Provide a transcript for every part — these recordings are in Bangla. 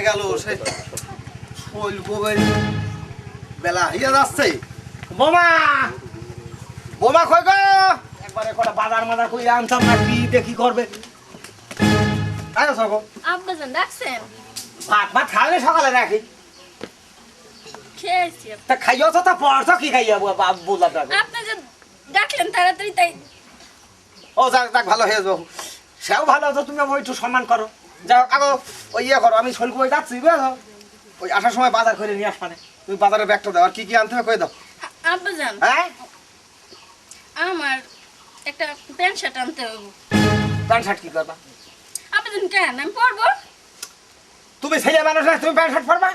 গেল সে বেলা হইয়া যাচ্ছে বোমা বোমা কই গো একবারে কটা বাজার মাজার কই আনতাম না কি দেখি করবে আয় সগো আব্বাজান ডাকছেন ভাত খালে সকালে রাখি খেয়েছি তা খাইও তো তা পড়ছো কি খাইয়া বুঝলাম না আপনি যে ডাকলেন তাড়াতাড়ি তাই ও যাক যাক ভালো হয়ে যাও সেও ভালো তো তুমি আমাকে একটু সম্মান করো যাও আগো ওই ইয়ে করো আমি শোলকু ওই যাচ্ছি বুঝলো ওই আসার সময় বাজার করে নিয়ে আসবানে তুমি বাজারে ব্যাগটা দাও আর কি কি আনতে হবে কই দাও আব্বাজান হ্যাঁ আমার একটা প্যান্ট শার্ট আনতে হবে প্যান্ট শার্ট কি করবা আব্বাজান কেন আমি পরবো তুমি ছেলে মানুষ না তুমি প্যান্ট শার্ট পরবা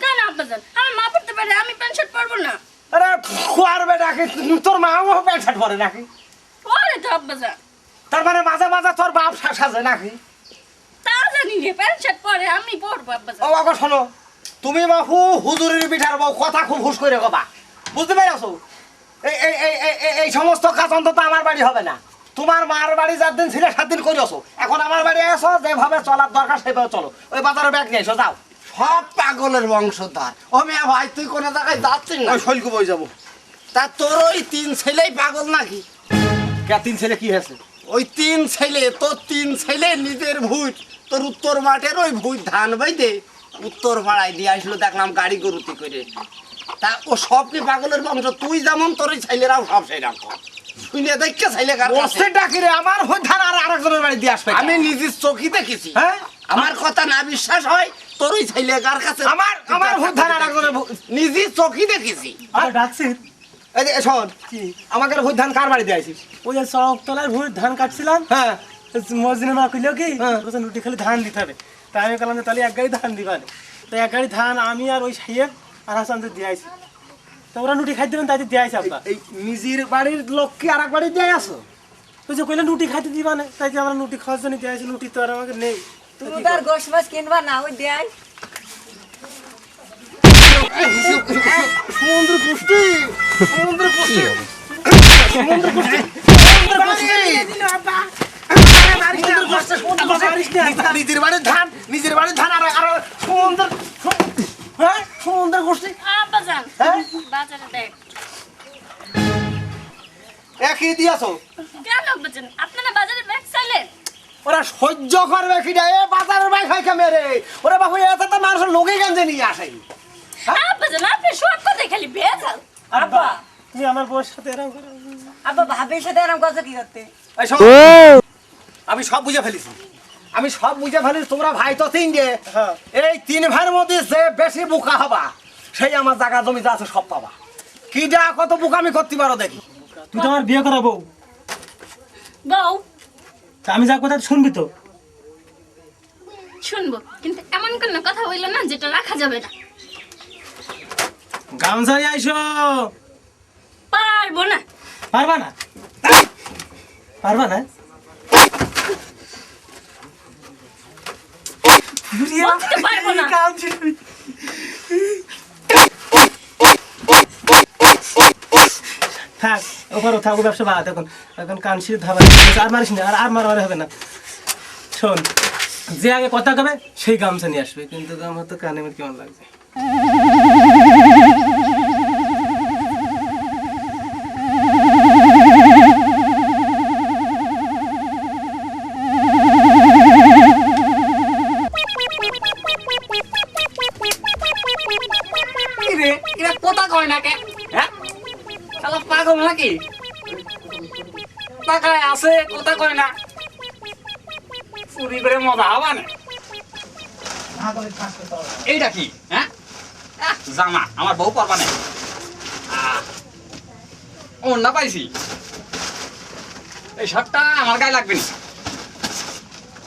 কেন আব্বাজান আমার মা পরতে পারে আমি প্যান্ট শার্ট পরবো না আরে খোয়ার বেটা তোর মাও প্যান্ট শার্ট পরে নাকি পরে তো আব্বাজান তার মানে মাঝে মাঝে তোর বাপ সাজে নাকি তা জানি রে প্যান্ট শার্ট পরে আমি পরবো আব্বাজান ও আগো শোনো তুমি বাপু হুজুরের পিঠার বউ কথা খুব হুশ করে কবা বুঝতে পেরেছো এই এই এই এই এই সমস্ত কাজ অন্তত আমার বাড়ি হবে না তোমার মার বাড়ি 4 দিন ছিল 7 দিন করেছো এখন আমার বাড়ি এসো যেভাবে চলার দরকার সেভাবে চলো ওই বাজারে ব্যাগ নিয়ে এসো যাও সব পাগলের বংশধর ও মেয়ে ভাই তুই কোনো জায়গায় যাচ্ছিস না ওই শৈলকু বই যাবো তা তোর ওই 3 ছেলেই পাগল নাকি কে 3 ছেলে কি হয়েছে ওই 3 ছেলে তোর 3 ছেলে নিজের ভূত তোর উত্তর মাঠের ওই ভূত ধান বাইতে উত্তর পাড়ায় দিয়ে আসলো দেখলাম গাড়ি গরুতি করে তা ও সব কি পাগলের বংশ তুই যেমন তোর ওই ছেলেরাও সব সেই রকম শুনে দেখকে ছেলে বসে ডাকি রে আমার হই ধান আর আরেকজনের বাড়ি দিয়ে আসবে আমি নিজের চোখে দেখেছি হ্যাঁ আমার কথা না বিশ্বাস হয় তোর ওই ছেলেকার কাছে আমার হই ধান আরেকজনের নিজের চোখে দেখেছি ডাকছিস এই যে শোন কি আমাকে হই ধান কার বাড়ি দিয়ে আইছিস ওই যে চকতলার ভুঁড়ি ধান কাটছিলাম হ্যাঁ মসজিদে মা কইল কি হ্যাঁ। রুটি খালি ধান দিতে হবে তাই আমি বললাম যে তাহলে 1 গাড়ি ধান দিবানে তো 1 গাড়ি ধান আমি আর ওই সাহেব আর হাসানকে দিয়ে আইছি তো ওরা রুটি খাইতে দেবেন তাই দিয়ে আইছি আব্বা এই নিজের বাড়ির লোককে আরেক বাড়ি দিয়ে আসো ওই যে কইলেন রুটি খাইতে দিবানে তাই যে আমরা রুটি খাওয়ার জন্য দিয়ে আইছি রুটি তো আর আমাকে নেই তুমি তার গোশ মাছ কিনবা না ওই দেয় সমুদ্র পুষ্টি সমুদ্র পুষ্টি সমুদ্র পুষ্টি নিজের বাড়ির ধান আর সমুদ্র হ্যাঁ সমুদ্র গোষ্ঠী আব্বাজান হ্যাঁ বাজারে দেখ একই দিয়েছো কেন আব্বাজান আপনারা বাজারে ব্যাগ চাইলেন ওরা সহ্য করবে কি না এ বাজারের বাইক হয় কে মেরে ওরা বাবু এত তো মানুষের লোকে গঞ্জে নিয়ে আসে আব্বাজান আপনি সব কথা খালি ভেজাল আব্বা তুমি আমার বউর সাথে এরকম করো আব্বা ভাবির সাথে এরকম কথা কি করতে এই শোন, আমি সব বুঝে ফেলেছি আমি সব বুঝে ফেলেছি তোমরা ভাই তো 3 গে হ্যাঁ এই 3 ভাইয়ের মধ্যে যে বেশি বোকা হবা সেই আমার জায়গা জমি যা আছে সব পাবা কি যা কত বোকামি করতে পারো দেখি তুই তো আমার বিয়ে করাবো বউ তা আমি যা কথা শুনবি তো শুনবো কিন্তু এমন কোনো কথা হইলো না যেটা রাখা যাবে না গামছাই আইসো পারবো না পারবা না পারবা না বলতে পারবো না থাক ওখানে থাকো ব্যবসা বাদ এখন এখন কানসির ধাবা আর মারিস না আর মারা হবে না শোন যে আগে কথা কবে সেই গামছা নিয়ে আসবে কিন্তু আমার তো কানে আমার কেমন লাগছে এরা কথা কয় না কে হ্যাঁ শালা পাগল নাকি টাকায় আছে কথা কয় না চুরি করে মজা হবা না এইটা কি হ্যাঁ জামা আমার বউ পারবা না অন্য পাইছি এই শার্টটা আমার গায়ে লাগবে না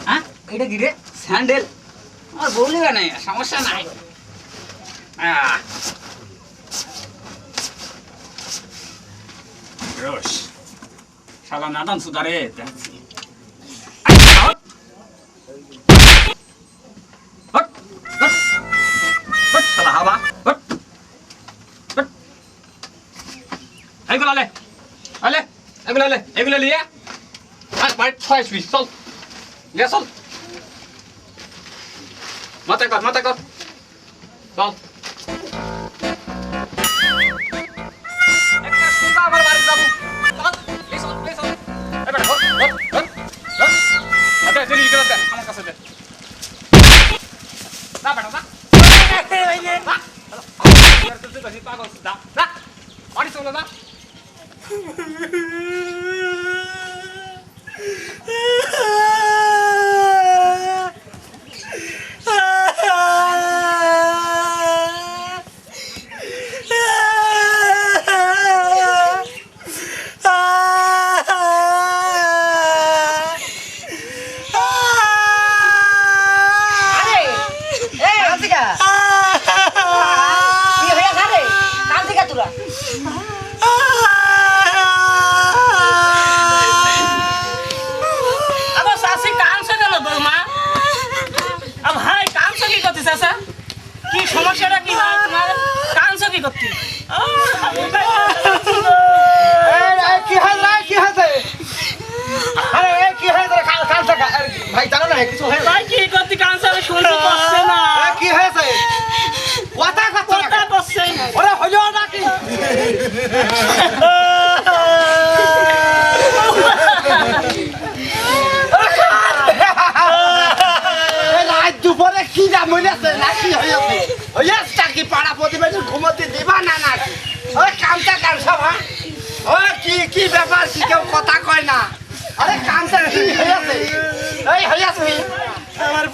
হ্যাঁ এটা কি রে স্যান্ডেল আমার বউ নেবে না সমস্যা নাই রোশ শালা নাদান সুদারে দেখছি শালা হাওয়া এগুলো লে আলে এগুলো লে এগুলো লিয়া আর বাড়ি 6 পিস চল লিয়া চল মাথা কর চল একটা সুতা আমার বাড়ি যাবো চল প্লিজ এই বেটা ধর আচ্ছা দেরি করে দে আমার কাছে দে না বেটা না পাগল দা না বাড়ি চলো না আরে এই হাসিকা কি হইয়া খারে কান্দিকা তোরা আবার শাসি কাঁদছে কেন বৌমা? ভাই কাঁদছো কি করতে চাচা? কি সমস্যাটা কি ভাই তোমার? কাঁদছো কি করতে? কি হয়েছে কি হয়েছে আরে কি হয়েছে কালটা ভাই জানো না কিছু হয়েছে ভাই কি করতে কাঁদছো আমি শুনতে পাচ্ছি না। কি হয়েছে কথা কথা কথা বলছে না। ওরে হইলো নাকি রাত দুপুরে কি দাম হইয়াছে নাকি হইয়াছে হইয়াছে কি পাড়া প্রতিবেশী ঘুমোতে দিবা না নাকি ওই কামটা কার সব হ্যাঁ ও কি ব্যাপার কি কেউ কথা কয় না আরে কামটা কি হইয়াছে এই হইয়াছে আমার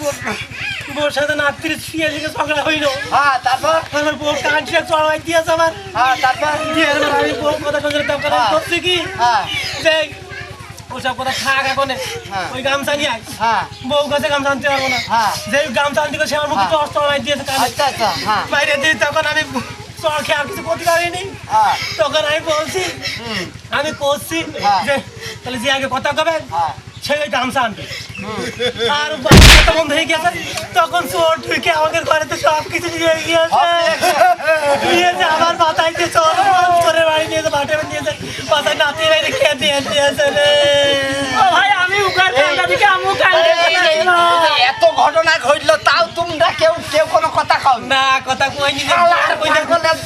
বউর সাথে না 30-46 থেকে ঝগড়া হইলো। হ্যাঁ তারপর আমার বউ কাঁদছে চড়াই দিয়েছে আমার। হ্যাঁ তারপর দিয়ে এবার আমি বউ কথা শুনতে দরকার হ্যাঁ। করছি কি হ্যাঁ যে ওসব কথা থাক এখন হ্যাঁ। ওই গামছা নিয়ে আয়। হ্যাঁ বউ কাছে গামছা আনতে পারবো না। হ্যাঁ। যে গামছা আনতে গেছে আমার মুখে হ্যাঁ। চড়াই দিয়েছে কানে। আচ্ছা আচ্ছা হ্যাঁ বাইরে দিয়ে তখন আমি চড় খেয়ে আর কিছু করতে পারিনি। হ্যাঁ তখন আমি বলছি আমি করছি হ্যাঁ। যে তাহলে যে আগে কথা কবে হ্যাঁ সে ওই গামছা আনবে আর বাবার কথা বন্ধ হয়ে গেছে তখন চোর ঢুকে আমাদের ঘরে তো সব কিছু নিয়ে গিয়েছে নিয়েছে আমার মাথায় দিয়ে চোর চোরের বাড়ি নিয়েছে বাটে নিয়েছে মাথায় নাতি বাইরে খেয়ে দিয়ে দিয়েছে রে ভাই আমি উকার কান্দা দিকে আমু কান্দে এত ঘটনা ঘটলো তাও তোমরা কেউ কোনো কথা কও না না কথা কইনি শালার পাগলের